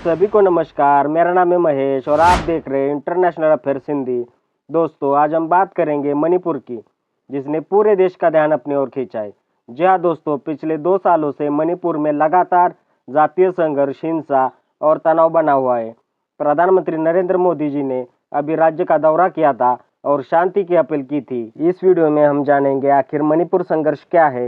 सभी को नमस्कार। मेरा नाम है महेश और आप देख रहे हैं इंटरनेशनल अफेयर्स हिंदी। दोस्तों, आज हम बात करेंगे मणिपुर की, जिसने पूरे देश का ध्यान अपनी ओर खींचा है। जी हाँ दोस्तों, पिछले 2 सालों से मणिपुर में लगातार जातीय संघर्ष, हिंसा और तनाव बना हुआ है। प्रधानमंत्री नरेंद्र मोदी जी ने अभी राज्य का दौरा किया था और शांति की अपील की थी। इस वीडियो में हम जानेंगे आखिर मणिपुर संघर्ष क्या है,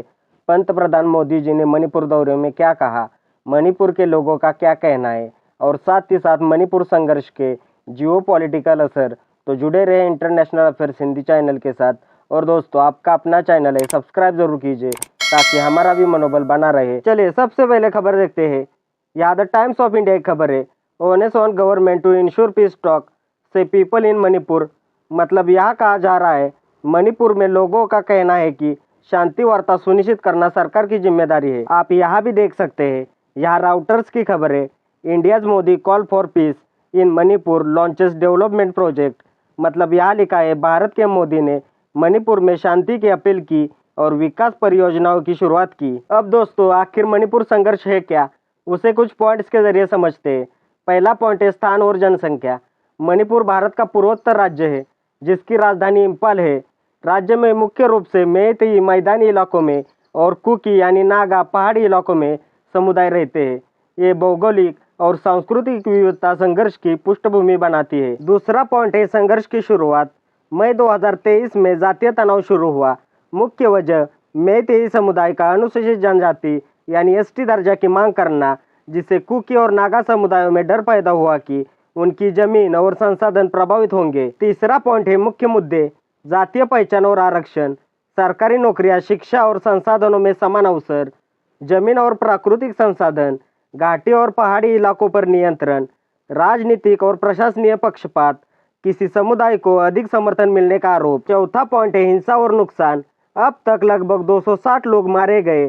पंतप्रधान मोदी जी ने मणिपुर दौरे में क्या कहा, मणिपुर के लोगों का क्या कहना है और साथ ही साथ मणिपुर संघर्ष के जियोपॉलिटिकल असर। तो जुड़े रहे इंटरनेशनल अफेयर्स हिंदी चैनल के साथ। और दोस्तों, आपका अपना चैनल है, सब्सक्राइब जरूर कीजिए ताकि हमारा भी मनोबल बना रहे। चलिए सबसे पहले खबर देखते हैं। यहाँ द टाइम्स ऑफ इंडिया की खबर है, onus on government to ensure peace talk से पीपल इन मणिपुर। मतलब यहाँ कहा जा रहा है, मणिपुर में लोगों का कहना है कि शांति वार्ता सुनिश्चित करना सरकार की जिम्मेदारी है। आप यहाँ भी देख सकते हैं, यहाँ राउटर्स की खबर है, India's Modi call for piece in Manipur launches development project. मतलब यहाँ लिखा है, भारत के मोदी ने मणिपुर में शांति की अपील की और विकास परियोजनाओं की शुरुआत की। अब दोस्तों, आखिर मणिपुर संघर्ष है क्या, उसे कुछ पॉइंट्स के जरिए समझते हैं। पहला पॉइंट है स्थान और जनसंख्या। मणिपुर भारत का पूर्वोत्तर राज्य है, जिसकी राजधानी इम्फाल है। राज्य में मुख्य रूप से मेइतेई मैदानी इलाकों में और कुकी यानी नागा पहाड़ी इलाकों में समुदाय रहते हैं। ये भौगोलिक और सांस्कृतिक विविधता संघर्ष की पृष्ठभूमि बनाती है। दूसरा पॉइंट है संघर्ष की शुरुआत। मई 2023 में जातीय तनाव शुरू हुआ। मुख्य वजह मेइतेई समुदाय का अनुसूचित जनजाति यानी एसटी दर्जा की मांग करना, जिससे कुकी और नागा समुदायों में डर पैदा हुआ कि उनकी जमीन और संसाधन प्रभावित होंगे। तीसरा पॉइंट है मुख्य मुद्दे, जातीय पहचान और आरक्षण, सरकारी नौकरियां, शिक्षा और संसाधनों में समान अवसर, जमीन और प्राकृतिक संसाधन, घाटी और पहाड़ी इलाकों पर नियंत्रण, राजनीतिक और प्रशासनीय पक्षपात, किसी समुदाय को अधिक समर्थन मिलने का आरोप। चौथा पॉइंट है हिंसा और नुकसान। अब तक लगभग 260 लोग मारे गए,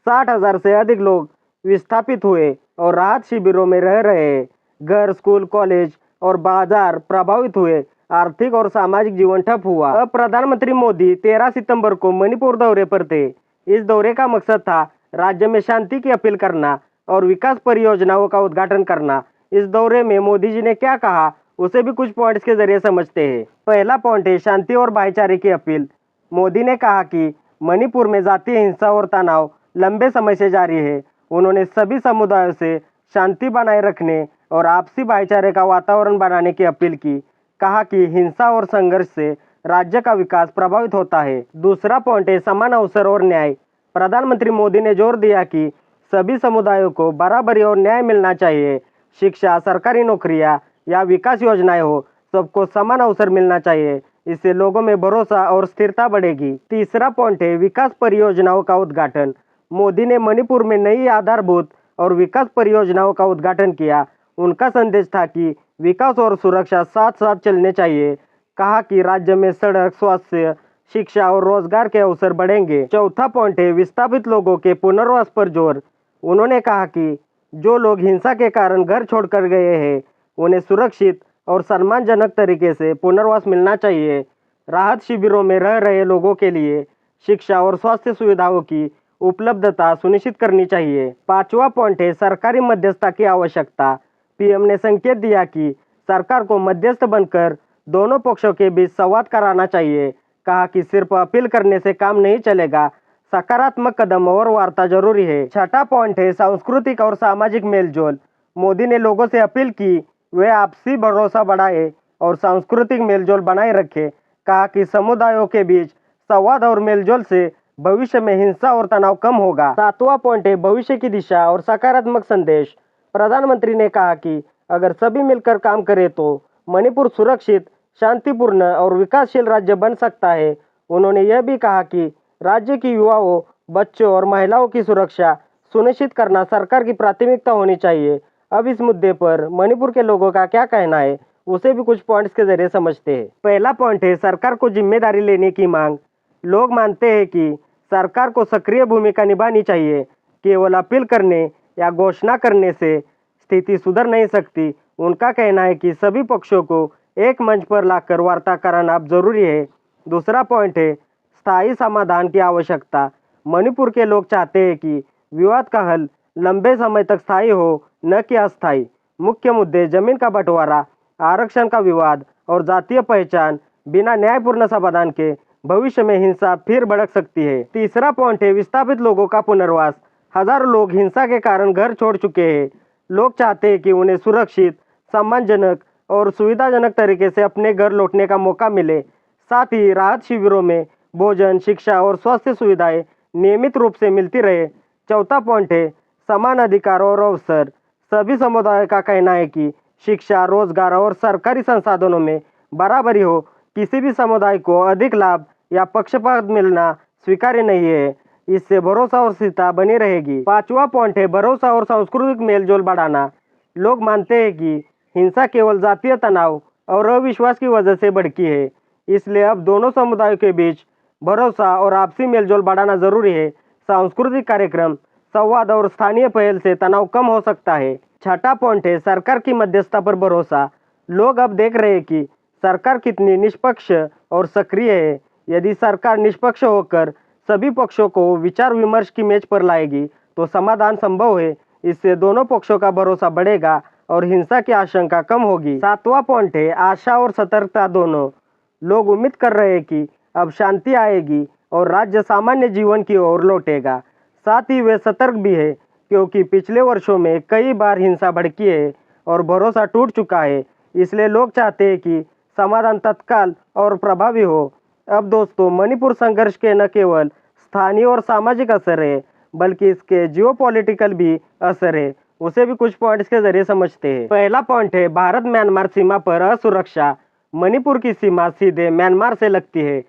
60,000 से अधिक लोग विस्थापित हुए और राहत शिविरों में रह रहे हैं। घर, स्कूल, कॉलेज और बाजार प्रभावित हुए, आर्थिक और सामाजिक जीवन ठप हुआ। अब प्रधानमंत्री मोदी 13 सितंबर को मणिपुर दौरे पर थे। इस दौरे का मकसद था राज्य में शांति की अपील करना और विकास परियोजनाओं का उद्घाटन करना। इस दौरे में मोदी जी ने क्या कहा, उसे भी कुछ पॉइंट्स के जरिए समझते हैं। पहला पॉइंट है शांति और भाईचारे की अपील। मोदी ने कहा कि मणिपुर में जातीय हिंसा और तनाव लंबे समय से जारी है। उन्होंने सभी समुदायों से शांति बनाए रखने और आपसी भाईचारे का वातावरण बनाने की अपील की। कहा कि हिंसा और संघर्ष से राज्य का विकास प्रभावित होता है। दूसरा पॉइंट है समान अवसर और न्याय। प्रधानमंत्री मोदी ने जोर दिया कि सभी समुदायों को बराबरी और न्याय मिलना चाहिए। शिक्षा, सरकारी नौकरियां या विकास योजनाएं हो, सबको समान अवसर मिलना चाहिए। इससे लोगों में भरोसा और स्थिरता बढ़ेगी। तीसरा पॉइंट है विकास परियोजनाओं का उद्घाटन। मोदी ने मणिपुर में नई आधारभूत और विकास परियोजनाओं का उद्घाटन किया। उनका संदेश था कि विकास और सुरक्षा साथ साथ चलने चाहिए। कहा कि राज्य में सड़क, स्वास्थ्य, शिक्षा और रोजगार के अवसर बढ़ेंगे। चौथा पॉइंट है विस्थापित लोगों के पुनर्वास पर जोर। उन्होंने कहा कि जो लोग हिंसा के कारण घर छोड़कर गए हैं, उन्हें सुरक्षित और सम्मानजनक तरीके से पुनर्वास मिलना चाहिए। राहत शिविरों में रह रहे लोगों के लिए शिक्षा और स्वास्थ्य सुविधाओं की उपलब्धता सुनिश्चित करनी चाहिए। पांचवा पॉइंट है सरकारी मध्यस्थता की आवश्यकता। पीएम ने संकेत दिया कि सरकार को मध्यस्थ बनकर दोनों पक्षों के बीच संवाद कराना चाहिए। कहा कि सिर्फ अपील करने से काम नहीं चलेगा, सकारात्मक कदम और वार्ता जरूरी है। छठा पॉइंट है सांस्कृतिक और सामाजिक मेलजोल। मोदी ने लोगों से अपील की वे आपसी भरोसा बढ़ाए और सांस्कृतिक मेलजोल बनाए रखे। कहा कि समुदायों के बीच संवाद और मेलजोल से भविष्य में हिंसा और तनाव कम होगा। सातवां पॉइंट है भविष्य की दिशा और सकारात्मक संदेश। प्रधानमंत्री ने कहा कि अगर सभी मिलकर काम करें तो मणिपुर सुरक्षित, शांतिपूर्ण और विकासशील राज्य बन सकता है। उन्होंने यह भी कहा कि राज्य की युवाओं, बच्चों और महिलाओं की सुरक्षा सुनिश्चित करना सरकार की प्राथमिकता होनी चाहिए। अब इस मुद्दे पर मणिपुर के लोगों का क्या कहना है, उसे भी कुछ पॉइंट्स के जरिए समझते हैं। पहला पॉइंट है सरकार को जिम्मेदारी लेने की मांग। लोग मानते हैं कि सरकार को सक्रिय भूमिका निभानी चाहिए। केवल अपील करने या घोषणा करने से स्थिति सुधर नहीं सकती। उनका कहना है कि सभी पक्षों को एक मंच पर लाकर वार्ता कराना जरूरी है। दूसरा पॉइंट है स्थायी समाधान की आवश्यकता। मणिपुर के लोग चाहते हैं कि विवाद का हल लंबे समय तक स्थायी हो, न कि अस्थायी। मुख्य मुद्दे जमीन का बंटवारा, आरक्षण का विवाद और जातीय पहचान। बिना न्यायपूर्ण समाधान के भविष्य में हिंसा फिर भड़क सकती है। तीसरा पॉइंट है विस्थापित लोगों का पुनर्वास। हजारों लोग हिंसा के कारण घर छोड़ चुके हैं। लोग चाहते हैं कि उन्हें सुरक्षित, सम्मानजनक और सुविधाजनक तरीके से अपने घर लौटने का मौका मिले। साथ ही राहत शिविरों में भोजन, शिक्षा और स्वास्थ्य सुविधाएं नियमित रूप से मिलती रहे। चौथा पॉइंट है समान अधिकार और अवसर। सभी समुदायों का कहना है कि शिक्षा, रोजगार और सरकारी संसाधनों में बराबरी हो। किसी भी समुदाय को अधिक लाभ या पक्षपात मिलना स्वीकार्य नहीं है। इससे भरोसा और स्थिरता बनी रहेगी। पांचवा पॉइंट है भरोसा और सांस्कृतिक मेलजोल बढ़ाना। लोग मानते हैं कि हिंसा केवल जातीय तनाव और अविश्वास की वजह से भड़की है। इसलिए अब दोनों समुदायों के बीच भरोसा और आपसी मेलजोल बढ़ाना जरूरी है। सांस्कृतिक कार्यक्रम, संवाद और स्थानीय पहल से तनाव कम हो सकता है। छठा पॉइंट है सरकार की मध्यस्थता पर भरोसा। लोग अब देख रहे हैं कि सरकार कितनी निष्पक्ष और सक्रिय है। यदि सरकार निष्पक्ष होकर सभी पक्षों को विचार विमर्श की मेज पर लाएगी तो समाधान संभव है। इससे दोनों पक्षों का भरोसा बढ़ेगा और हिंसा की आशंका कम होगी। सातवां पॉइंट है आशा और सतर्कता दोनों। लोग उम्मीद कर रहे हैं कि अब शांति आएगी और राज्य सामान्य जीवन की ओर लौटेगा। साथ ही वे सतर्क भी है क्योंकि पिछले वर्षों में कई बार हिंसा भड़की है और भरोसा टूट चुका है। इसलिए लोग चाहते हैं कि समाधान तत्काल और प्रभावी हो। अब दोस्तों, मणिपुर संघर्ष के न केवल स्थानीय और सामाजिक असर है बल्कि इसके जियोपॉलिटिकल भी असर है। उसे भी कुछ पॉइंट्स के जरिए समझते हैं। पहला पॉइंट है भारत म्यांमार सीमा पर असुरक्षा। मणिपुर की सीमा सीधे म्यांमार से लगती है।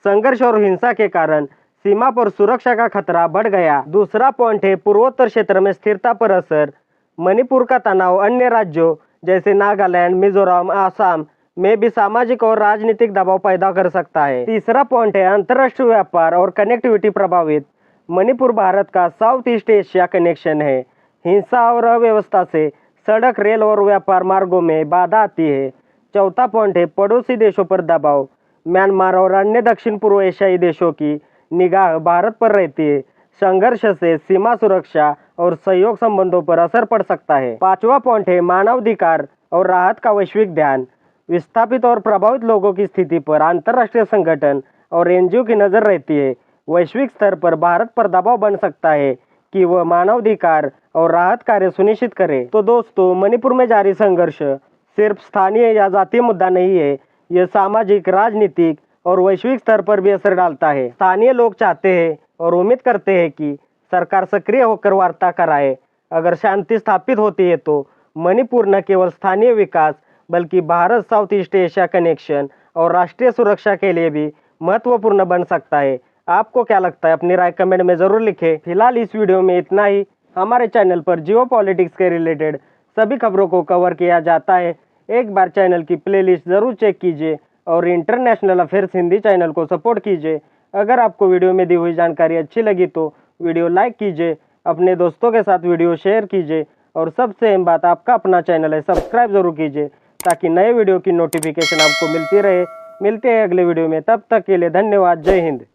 संघर्ष और हिंसा के कारण सीमा पर सुरक्षा का खतरा बढ़ गया। दूसरा पॉइंट है पूर्वोत्तर क्षेत्र में स्थिरता पर असर। मणिपुर का तनाव अन्य राज्यों जैसे नागालैंड, मिजोरम, आसाम में भी सामाजिक और राजनीतिक दबाव पैदा कर सकता है। तीसरा पॉइंट है अंतर्राष्ट्रीय व्यापार और कनेक्टिविटी प्रभावित। मणिपुर भारत का साउथ ईस्ट एशिया कनेक्शन है। हिंसा और अव्यवस्था से सड़क, रेल और व्यापार मार्गों में बाधा आती है। चौथा पॉइंट है पड़ोसी देशों पर दबाव। म्यांमार और अन्य दक्षिण पूर्व एशियाई देशों की निगाह भारत पर रहती है। संघर्ष से सीमा सुरक्षा और सहयोग संबंधों पर असर पड़ सकता है। पांचवा पॉइंट है मानवाधिकार और राहत का वैश्विक ध्यान। विस्थापित और प्रभावित लोगों की स्थिति पर अंतर्राष्ट्रीय संगठन और एनजीओ की नजर रहती है। वैश्विक स्तर पर भारत पर दबाव बन सकता है कि वह मानवाधिकार और राहत कार्य सुनिश्चित करे। तो दोस्तों, मणिपुर में जारी संघर्ष सिर्फ स्थानीय या जातीय मुद्दा नहीं है। यह सामाजिक, राजनीतिक और वैश्विक स्तर पर भी असर डालता है। स्थानीय लोग चाहते हैं और उम्मीद करते हैं कि सरकार सक्रिय होकर वार्ता कराए। अगर शांति स्थापित होती है तो मणिपुर न केवल स्थानीय विकास बल्कि Bharat south east Asia connection और राष्ट्रीय सुरक्षा के लिए भी महत्वपूर्ण बन सकता है। आपको क्या लगता है? अपनी राय कमेंट में जरूर लिखें। फिलहाल इस वीडियो में इतना ही। हमारे चैनल पर जियो पॉलिटिक्स के रिलेटेड सभी खबरों को कवर किया जाता है। एक बार चैनल की प्लेलिस्ट जरूर चेक कीजिए और इंटरनेशनल अफेयर्स हिंदी चैनल को सपोर्ट कीजिए। अगर आपको वीडियो में दी हुई जानकारी अच्छी लगी तो वीडियो लाइक कीजिए, अपने दोस्तों के साथ वीडियो शेयर कीजिए और सबसे अहम बात, आपका अपना चैनल है, सब्सक्राइब जरूर कीजिए ताकि नए वीडियो की नोटिफिकेशन आपको मिलती रहे। मिलते हैं अगले वीडियो में, तब तक के लिए धन्यवाद। जय हिंद।